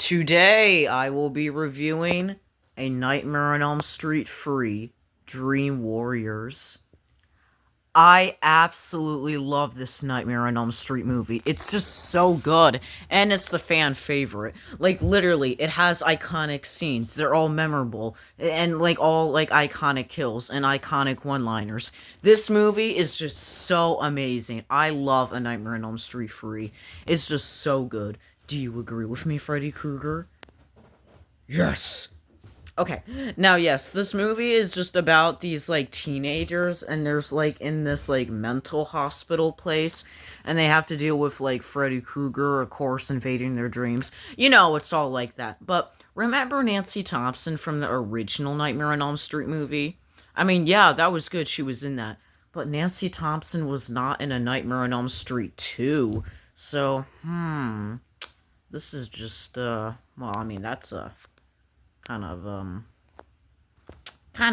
Today, I will be reviewing A Nightmare on Elm Street Free Dream Warriors. I absolutely love this Nightmare on Elm Street movie. It's just so good, and it's the fan favorite. Like, literally, it has iconic scenes. They're all memorable, and, all, iconic kills and iconic one-liners. This movie is just so amazing. I love A Nightmare on Elm Street Free. It's just so good. Do you agree with me, Freddy Krueger? Yes! Okay, now yes, this movie is just about these, teenagers, and there's, in this, mental hospital place, and they have to deal with, Freddy Krueger, of course, invading their dreams. You know, it's all like that. But remember Nancy Thompson from the original Nightmare on Elm Street movie? I mean, yeah, that was good, she was in that. But Nancy Thompson was not in A Nightmare on Elm Street 2. So, this is just, well, I mean, that's kind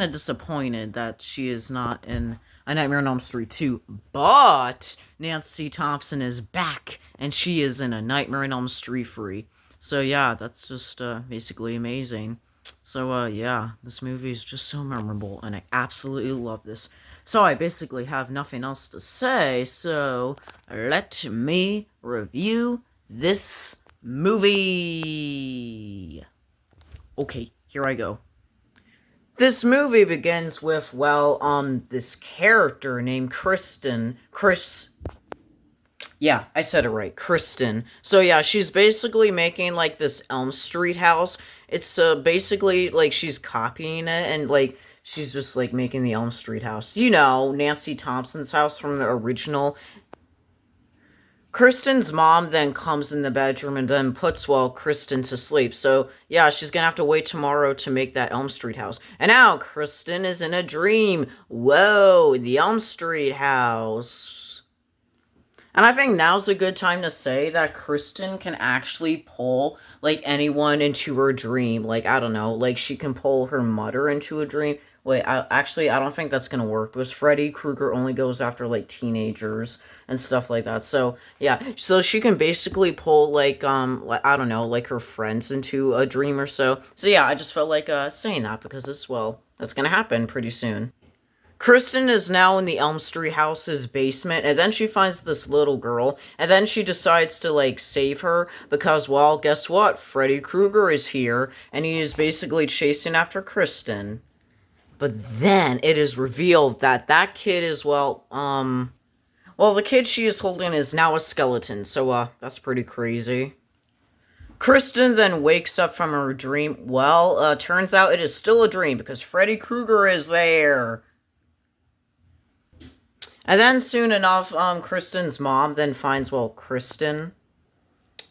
of disappointed that she is not in A Nightmare on Elm Street 2, but Nancy Thompson is back, and she is in A Nightmare on Elm Street Free. So yeah, that's just basically amazing. So yeah, this movie is just so memorable, and I absolutely love this. So I basically have nothing else to say, so let me review this movie. Okay, here I go. This movie begins with, this character named Kristen. Yeah, I said it right. Kristen. So yeah, she's basically making, this Elm Street house. It's, basically, she's copying it, and, she's just, making the Elm Street house. You know, Nancy Thompson's house from the original. Kristen's mom then comes in the bedroom and then puts, Kristen to sleep. So, yeah, she's gonna have to wait tomorrow to make that Elm Street house. And now, Kristen is in a dream. Whoa, the Elm Street house. And I think now's a good time to say that Kristen can actually pull, anyone into her dream. I don't know, she can pull her mother into a dream. Wait, I don't think that's gonna work, because Freddy Krueger only goes after, teenagers and stuff like that. So, yeah, so she can basically pull, I don't know, her friends into a dream or so. So, yeah, I just felt like, saying that, because that's gonna happen pretty soon. Kristen is now in the Elm Street house's basement, and then she finds this little girl, and then she decides to, save her, because, well, guess what? Freddy Krueger is here, and he is basically chasing after Kristen. But then it is revealed that that kid is, the kid she is holding is now a skeleton, so, that's pretty crazy. Kristen then wakes up from her dream. Well, turns out it is still a dream, because Freddy Krueger is there. And then soon enough, Kristen's mom then finds, Kristen.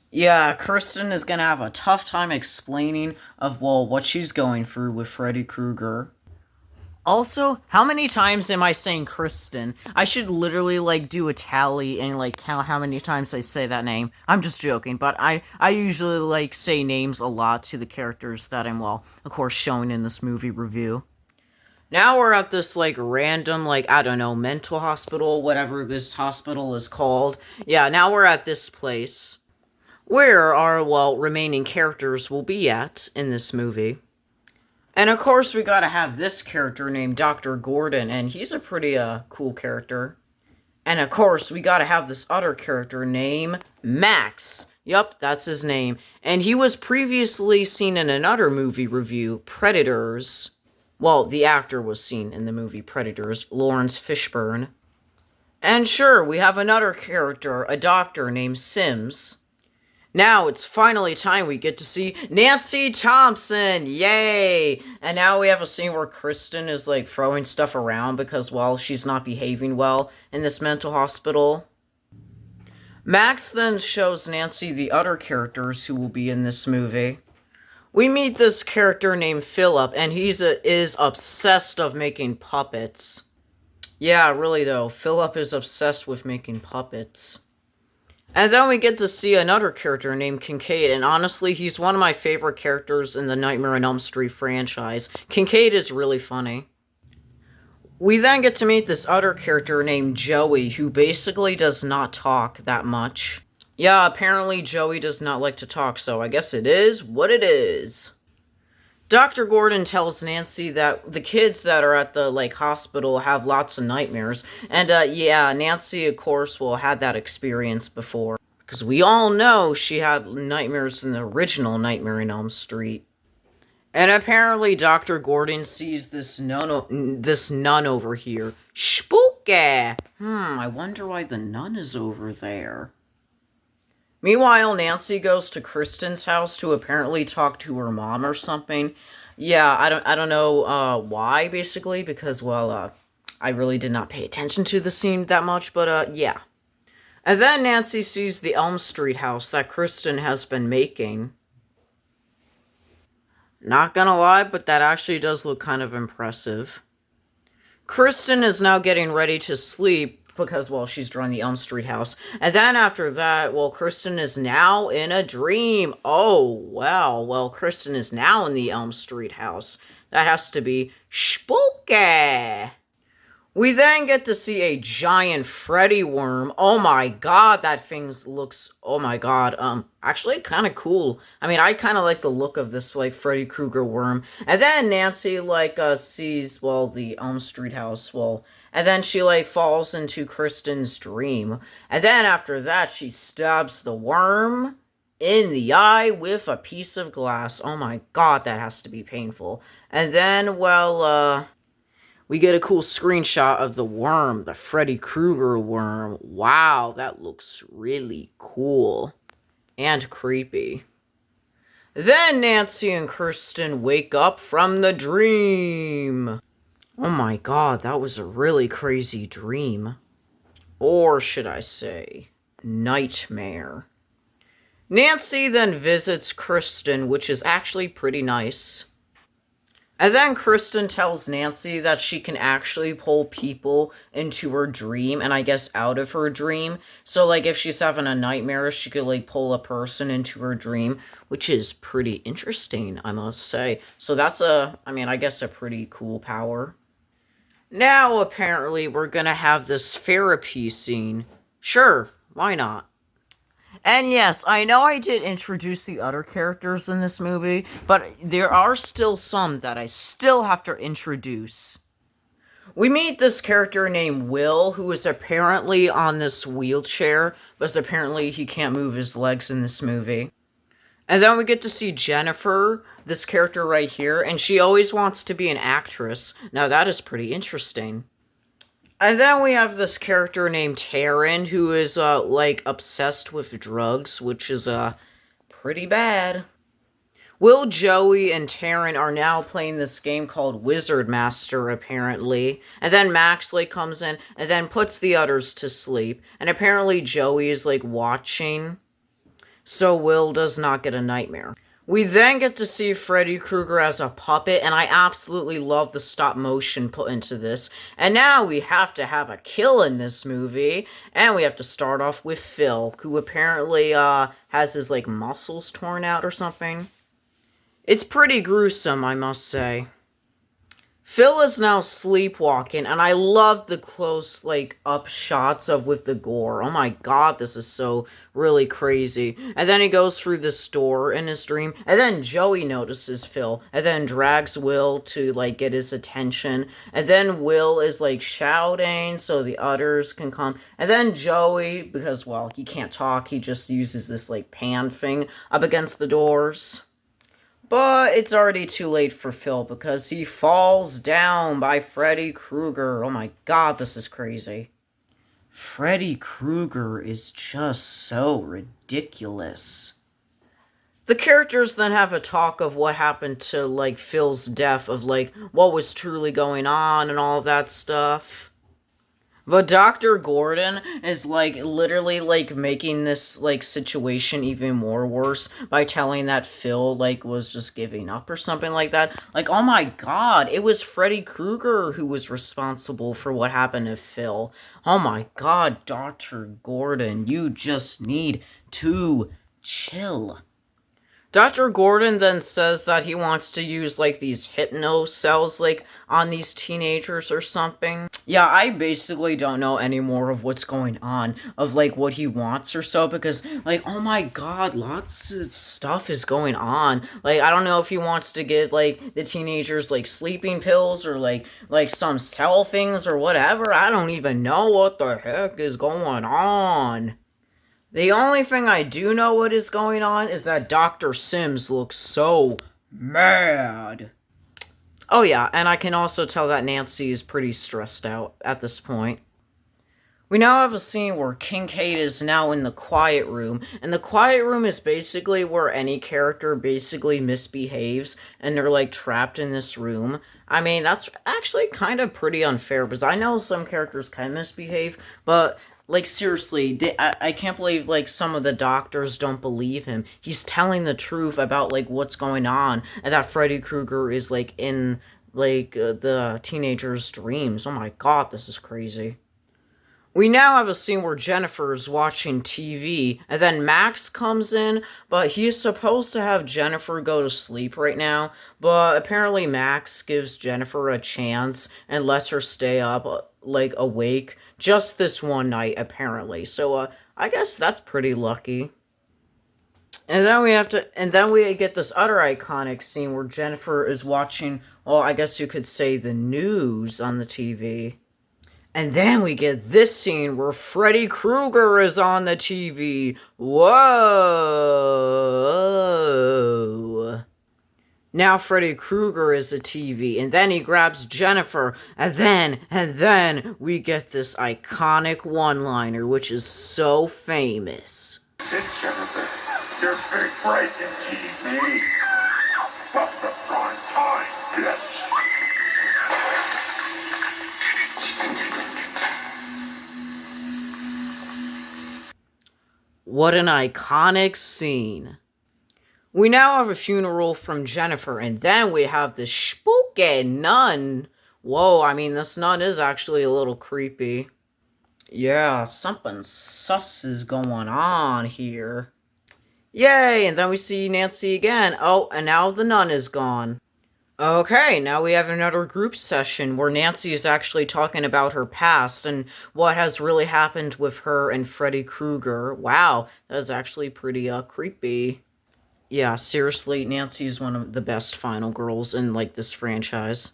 Yeah, Kristen is gonna have a tough time explaining of, what she's going through with Freddy Krueger. Also, how many times am I saying Kristen? I should literally, do a tally and, count how many times I say that name. I'm just joking, but I usually, say names a lot to the characters that I'm, of course, showing in this movie review. Now we're at this, random, I don't know, mental hospital, whatever this hospital is called. Yeah, now we're at this place where our, remaining characters will be at in this movie. And of course, we gotta have this character named Dr. Gordon, and he's a pretty, cool character. And of course, we gotta have this other character named Max. Yup, that's his name. And he was previously seen in another movie review, Predators. Well, the actor was seen in the movie Predators, Lawrence Fishburne. And sure, we have another character, a doctor named Sims. Now it's finally time we get to see Nancy Thompson! Yay! And now we have a scene where Kristen is, throwing stuff around because, she's not behaving well in this mental hospital. Max then shows Nancy the other characters who will be in this movie. We meet this character named Philip, and is obsessed of making puppets. Yeah, really though, Philip is obsessed with making puppets. And then we get to see another character named Kincaid, and honestly, he's one of my favorite characters in the Nightmare on Elm Street franchise. Kincaid is really funny. We then get to meet this other character named Joey, who basically does not talk that much. Yeah, apparently Joey does not like to talk, so I guess it is what it is. Dr. Gordon tells Nancy that the kids that are at the like hospital have lots of nightmares. And yeah, Nancy of course will had that experience before. Because we all know she had nightmares in the original Nightmare on Elm Street. And apparently Dr. Gordon sees this nun over here. Spooky! I wonder why the nun is over there. Meanwhile, Nancy goes to Kristen's house to apparently talk to her mom or something. Yeah, I don't know why basically because I really did not pay attention to the scene that much, but yeah. And then Nancy sees the Elm Street house that Kristen has been making. Not gonna lie, but that actually does look kind of impressive. Kristen is now getting ready to sleep because, well, she's drawing the Elm Street house. And then after that, well, Kristen is now in a dream. Oh, well, Kristen is now in the Elm Street house. That has to be spooky. We then get to see a giant Freddy worm. Oh my god, that thing looks, oh my god, actually kind of cool. I mean, I kind of like the look of this, like, Freddy Krueger worm. And then Nancy, like, sees, well, the Elm Street house, well, and then she, like, falls into Kristen's dream. And then after that, she stabs the worm in the eye with a piece of glass. Oh my god, that has to be painful. And then, well, we get a cool screenshot of the worm, the Freddy Krueger worm. Wow, that looks really cool. And creepy. Then Nancy and Kristen wake up from the dream. Oh my god, that was a really crazy dream. Or should I say, nightmare. Nancy then visits Kristen, which is actually pretty nice. And then Kristen tells Nancy that she can actually pull people into her dream, and I guess out of her dream. So, like, if she's having a nightmare, she could, like, pull a person into her dream, which is pretty interesting, I must say. So that's I guess a pretty cool power. Now, apparently, we're gonna have this therapy scene. Sure, why not? And yes, I know I did introduce the other characters in this movie, but there are still some that I still have to introduce. We meet this character named Will, who is apparently on this wheelchair, but apparently he can't move his legs in this movie. And then we get to see Jennifer, this character right here, and she always wants to be an actress. Now that is pretty interesting. And then we have this character named Taryn, who is, like, obsessed with drugs, which is, pretty bad. Will, Joey, and Taryn are now playing this game called Wizard Master, apparently. And then Max, like, comes in and then puts the others to sleep. And apparently Joey is, like, watching, so Will does not get a nightmare. We then get to see Freddy Krueger as a puppet, and I absolutely love the stop motion put into this. And now we have to have a kill in this movie, and we have to start off with Phil, who apparently has his, like, muscles torn out or something. It's pretty gruesome, I must say. Phil is now sleepwalking, and I love the close, like, up shots of with the gore. Oh my god, this is so really crazy. And then he goes through this door in his dream, and then Joey notices Phil, and then drags Will to, like, get his attention. And then Will is, like, shouting so the others can come. And then Joey, because, well, he can't talk, he just uses this, like, pan thing up against the doors. But it's already too late for Phil because he falls down by Freddy Krueger. Oh my god, this is crazy. Freddy Krueger is just so ridiculous. The characters then have a talk of what happened to, like, Phil's death, of, like, what was truly going on and all that stuff. But Dr. Gordon is, like, literally, like, making this, like, situation even more worse by telling that Phil, like, was just giving up or something like that. Like, oh my god, it was Freddy Krueger who was responsible for what happened to Phil. Oh my god, Dr. Gordon, you just need to chill. Dr. Gordon then says that he wants to use like these hypno cells like on these teenagers or something. Yeah, I basically don't know any more of what's going on of like what he wants or so because like oh my god, lots of stuff is going on. Like I don't know if he wants to give like the teenagers like sleeping pills or like some cell things or whatever. I don't even know what the heck is going on. The only thing I do know what is going on is that Dr. Sims looks so mad. Oh yeah, and I can also tell that Nancy is pretty stressed out at this point. We now have a scene where Kincaid is now in the quiet room, and the quiet room is basically where any character basically misbehaves, and they're like trapped in this room. I mean, that's actually kind of pretty unfair, because I know some characters can misbehave, but like seriously, I can't believe like some of the doctors don't believe him. He's telling the truth about like what's going on, and that Freddy Krueger is like in like the teenager's dreams. Oh my god, this is crazy. We now have a scene where Jennifer is watching TV, and then Max comes in, but he's supposed to have Jennifer go to sleep right now, but apparently Max gives Jennifer a chance and lets her stay up, like, awake, just this one night, apparently. So, I guess that's pretty lucky. And then we get this other iconic scene where Jennifer is watching, well, I guess you could say the news on the TV. And then we get this scene where Freddy Krueger is on the TV. Whoa. Now Freddy Krueger is the TV, and then he grabs Jennifer, and then we get this iconic one-liner, which is so famous. Sit, Jennifer. Your big break in TV. Fuck the prime time, bitch. What an iconic scene. We now have a funeral from Jennifer, and then we have the spooky nun. Whoa, I mean, this nun is actually a little creepy. Yeah, something sus is going on here. Yay, and then we see Nancy again. Oh, and now the nun is gone. Okay, now we have another group session where Nancy is actually talking about her past and what has really happened with her and Freddy Krueger. Wow, that is actually pretty creepy. Yeah, seriously, Nancy is one of the best final girls in like this franchise.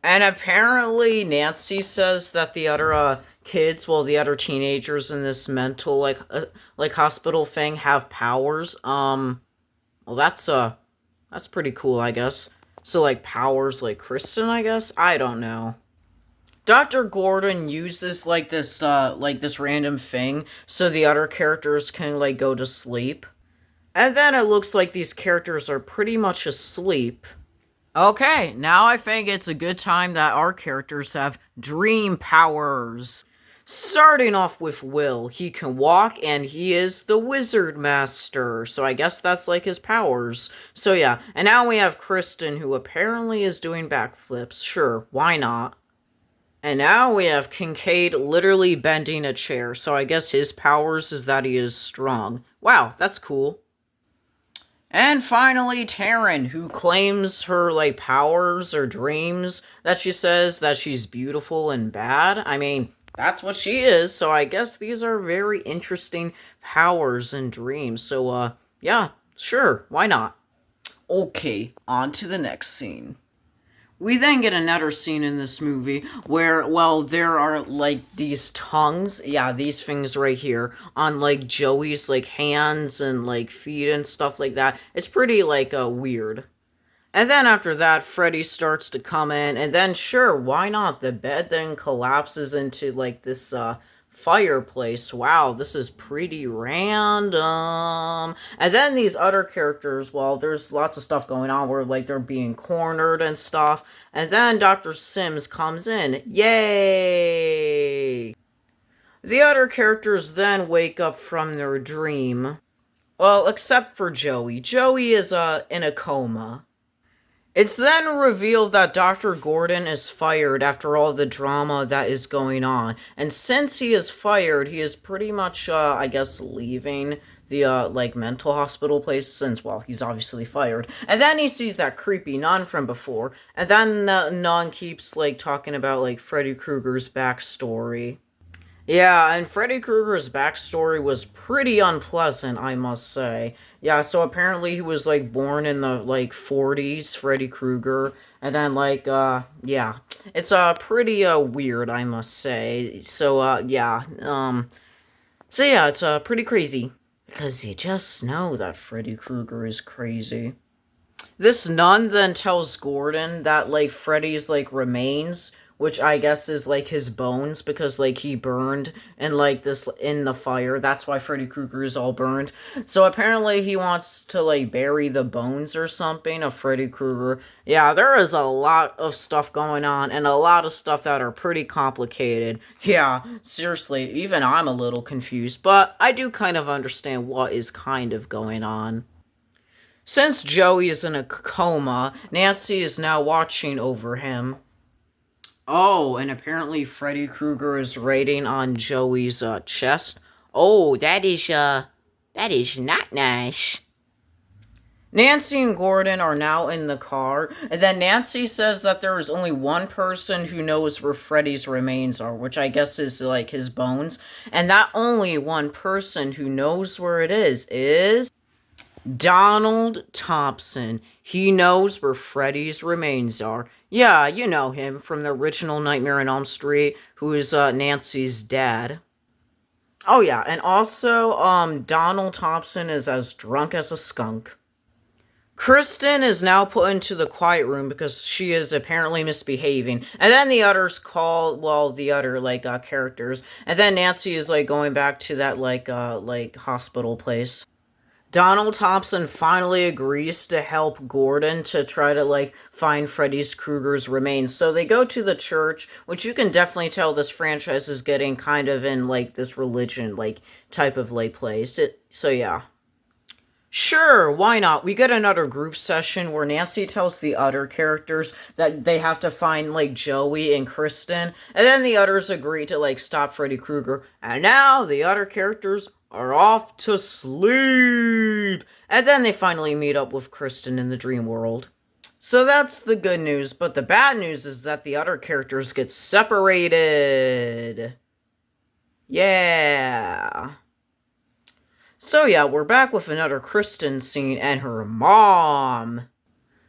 And apparently Nancy says that the other kids, well the other teenagers in this mental like hospital thing have powers. Well that's pretty cool, I guess. So, like, powers like Kristen, I guess? I don't know. Dr. Gordon uses, like, this random thing so the other characters can, like, go to sleep. And then it looks like these characters are pretty much asleep. Okay, now I think it's a good time that our characters have dream powers. Starting off with Will, he can walk and he is the Wizard Master, so I guess that's like his powers. So yeah, and now we have Kristen, who apparently is doing backflips. Sure, why not? And now we have Kincaid literally bending a chair, so I guess his powers is that he is strong. Wow, that's cool. And finally, Taryn, who claims her, like, powers or dreams that she says that she's beautiful and bad. I mean, that's what she is, so I guess these are very interesting powers and dreams. So, yeah, sure, why not? Okay, on to the next scene. We then get another scene in this movie where, well, there are, like, these tongues, yeah, these things right here, on, like, Joey's, like, hands and, like, feet and stuff like that. It's pretty, like, weird. And then after that, Freddy starts to come in, and then sure, why not? The bed then collapses into, like, this, fireplace. Wow, this is pretty random. And then these other characters, well, there's lots of stuff going on where, like, they're being cornered and stuff. And then Dr. Sims comes in. Yay! The other characters then wake up from their dream. Well, except for Joey. Joey is, in a coma. It's then revealed that Dr. Gordon is fired after all the drama that is going on. And since he is fired, he is pretty much, I guess, leaving. the like mental hospital place since, well, he's obviously fired. And then he sees that creepy nun from before, and then the nun keeps like talking about like Freddy Krueger's backstory. Yeah, and Freddy Krueger's backstory was pretty unpleasant, I must say. Yeah, so apparently he was like born in the like 40s, Freddy Krueger, and then like yeah. It's pretty weird, I must say. So yeah, so yeah, it's pretty crazy because you just know that Freddy Krueger is crazy. This nun then tells Gordon that like Freddy's like remains, which I guess is like his bones because like he burned and like this in the fire. That's why Freddy Krueger is all burned. So apparently he wants to like bury the bones or something of Freddy Krueger. Yeah, there is a lot of stuff going on and a lot of stuff that are pretty complicated. Yeah, seriously, even I'm a little confused, but I do kind of understand what is kind of going on. Since Joey is in a coma, Nancy is now watching over him. Oh, and apparently Freddy Krueger is raiding on Joey's chest. Oh, that is not nice. Nancy and Gordon are now in the car, and then Nancy says that there is only one person who knows where Freddy's remains are, which I guess is like his bones, and that only one person who knows where it is Donald Thompson. He knows where Freddy's remains are. Yeah, you know him from the original Nightmare on Elm Street, who is Nancy's dad. Oh yeah, and also Donald Thompson is as drunk as a skunk. Kristen is now put into the quiet room because she is apparently misbehaving. And then the others call, well, the other like characters. And then Nancy is like going back to that like hospital place. Donald Thompson finally agrees to help Gordon to try to like find Freddy's Krueger's remains. So they go to the church, which you can definitely tell this franchise is getting kind of in like this religion like type of like place. So yeah. Sure, why not? We get another group session where Nancy tells the other characters that they have to find like Joey and Kristen, and then the others agree to like stop Freddy Krueger. And now the other characters are off to sleep. And then they finally meet up with Kristen in the dream world. So that's the good news, but the bad news is that the other characters get separated. Yeah. So yeah, we're back with another Kristen scene and her mom.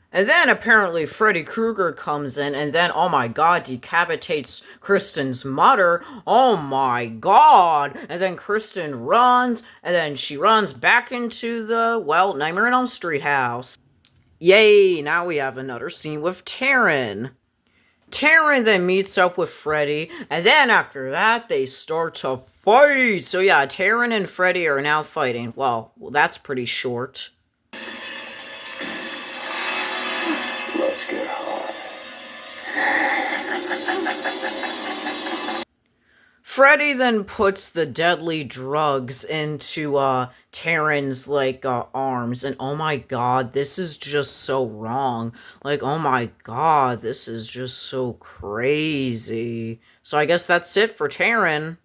And then apparently Freddy Krueger comes in and then, oh my god, decapitates Kristen's mother. Oh my god. And then Kristen runs, and then she runs back into the, well, Nightmare on Elm Street house. Yay, now we have another scene with Taryn. Taryn then meets up with Freddy, and then after that, they start to fight. So yeah, Taryn and Freddy are now fighting. Well, that's pretty short. Let's get hot. Freddy then puts the deadly drugs into Taryn's like arms, and oh my god, this is just so wrong. Like, oh my god, this is just so crazy. So I guess that's it for Taryn.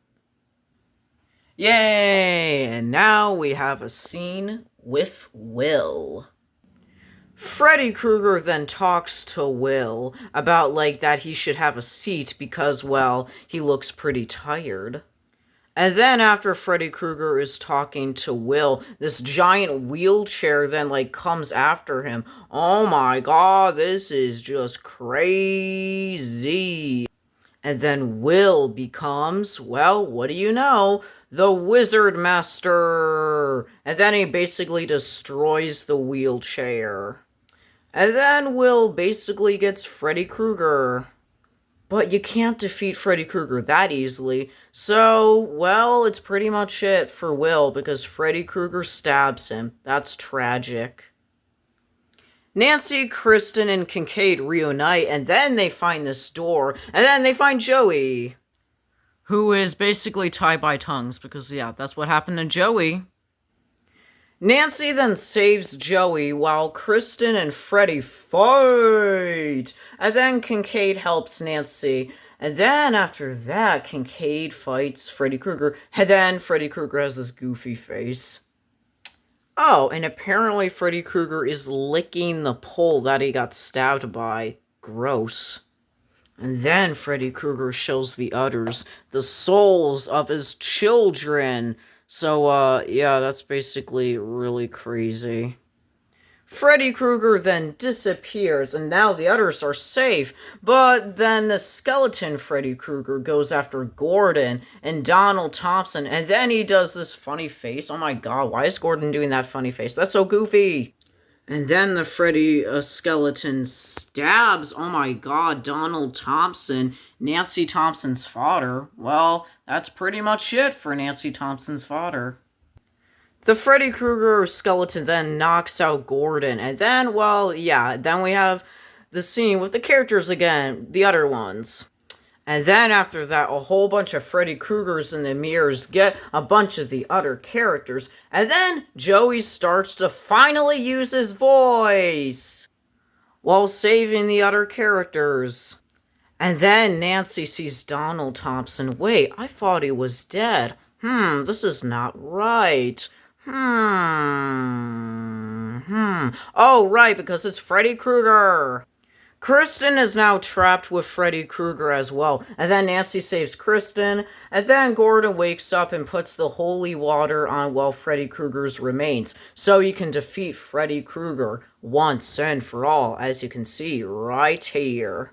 Yay! And now we have a scene with Will. Freddy Krueger then talks to Will about, like, that he should have a seat because, well, he looks pretty tired. And then after Freddy Krueger is talking to Will, this giant wheelchair then, like, comes after him. Oh my god, this is just crazy. And then Will becomes, well, what do you know? The Wizard Master! And then he basically destroys the wheelchair. And then Will basically gets Freddy Krueger. But you can't defeat Freddy Krueger that easily. So, well, it's pretty much it for Will because Freddy Krueger stabs him. That's tragic. Nancy, Kristen, and Kincaid reunite, and then they find this door, and then they find Joey, who is basically tied by tongues because, yeah, that's what happened to Joey. Nancy then saves Joey while Kristen and Freddy fight. And then Kincaid helps Nancy. And then after that, Kincaid fights Freddy Krueger. And then Freddy Krueger has this goofy face. Oh, and apparently Freddy Krueger is licking the pole that he got stabbed by. Gross. And then Freddy Krueger shows the others the souls of his children. So, yeah, that's basically really crazy. Freddy Krueger then disappears, and now the others are safe. But then the skeleton Freddy Krueger goes after Gordon and Donald Thompson, and then he does this funny face. Oh my god, why is Gordon doing that funny face? That's so goofy. And then the Freddy skeleton stabs, oh my god, Donald Thompson, Nancy Thompson's father. Well, that's pretty much it for Nancy Thompson's father. The Freddy Krueger skeleton then knocks out Gordon, and then, well, yeah, then we have the scene with the characters again, the other ones. And then after that, a whole bunch of Freddy Kruegers in the mirrors get a bunch of the other characters, and then Joey starts to finally use his voice while saving the other characters. And then Nancy sees Donald Thompson. Wait, I thought he was dead. This is not right. Oh, right, because it's Freddy Krueger. Kristen is now trapped with Freddy Krueger as well. And then Nancy saves Kristen. And then Gordon wakes up and puts the holy water on, well, Freddy Krueger's remains. So he can defeat Freddy Krueger once and for all, as you can see right here.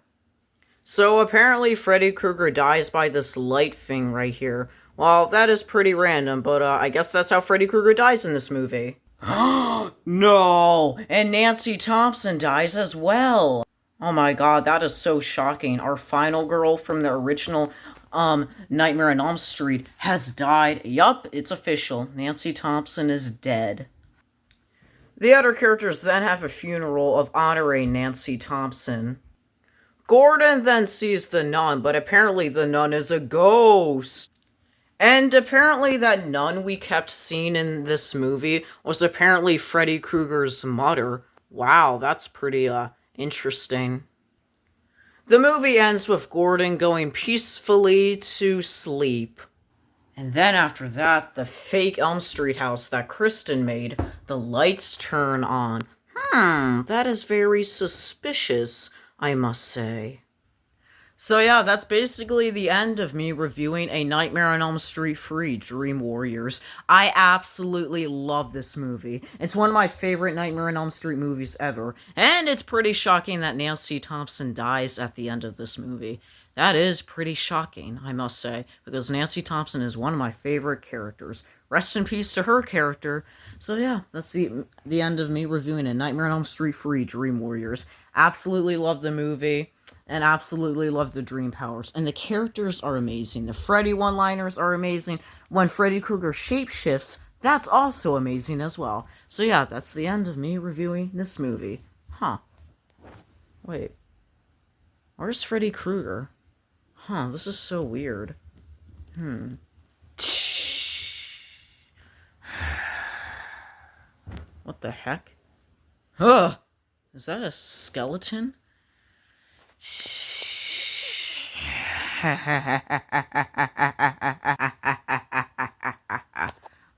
So apparently Freddy Krueger dies by this light thing right here. Well, that is pretty random, but I guess that's how Freddy Krueger dies in this movie. No! And Nancy Thompson dies as well. Oh my god, that is so shocking. Our final girl from the original Nightmare on Elm Street has died. Yup, it's official. Nancy Thompson is dead. The other characters then have a funeral of honoring Nancy Thompson. Gordon then sees the nun, but apparently the nun is a ghost. And apparently that nun we kept seeing in this movie was apparently Freddy Krueger's mother. Wow, that's pretty, interesting. The movie ends with Gordon going peacefully to sleep. And then after that, the fake Elm Street house that Kristen made, the lights turn on. That is very suspicious, I must say. So yeah, that's basically the end of me reviewing A Nightmare on Elm Street 3 Dream Warriors. I absolutely love this movie. It's one of my favorite Nightmare on Elm Street movies ever, and it's pretty shocking that Nancy Thompson dies at the end of this movie. That is pretty shocking, I must say, because Nancy Thompson is one of my favorite characters. Rest in peace to her character. So yeah, that's the end of me reviewing A Nightmare on Elm Street 3 Dream Warriors. Absolutely love the movie. And absolutely love the dream powers. And the characters are amazing. The Freddy one-liners are amazing. When Freddy Krueger shapeshifts, that's also amazing as well. So yeah, that's the end of me reviewing this movie. Wait. Where's Freddy Krueger? This is so weird. What the heck? Is that a skeleton?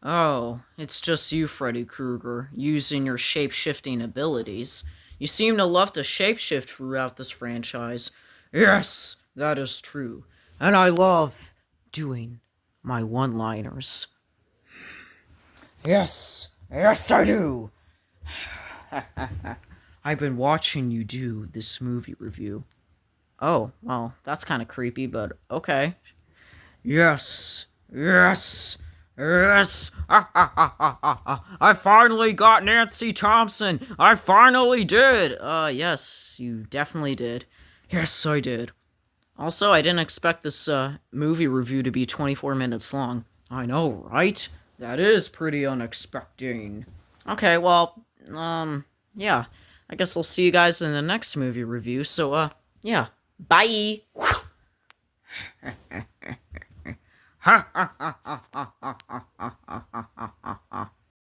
Oh, it's just you, Freddy Krueger, using your shape-shifting abilities. You seem to love to shapeshift throughout this franchise. Yes, that is true. And I love doing my one-liners. Yes, I do. I've been watching you do this movie review. Oh, well, that's kind of creepy, but okay. Yes. I finally got Nancy Thompson. I finally did. Yes, you definitely did. Yes, I did. Also, I didn't expect this movie review to be 24 minutes long. I know, right? That is pretty unexpected. Okay, well, yeah. I guess I'll see you guys in the next movie review. So, yeah. Bye!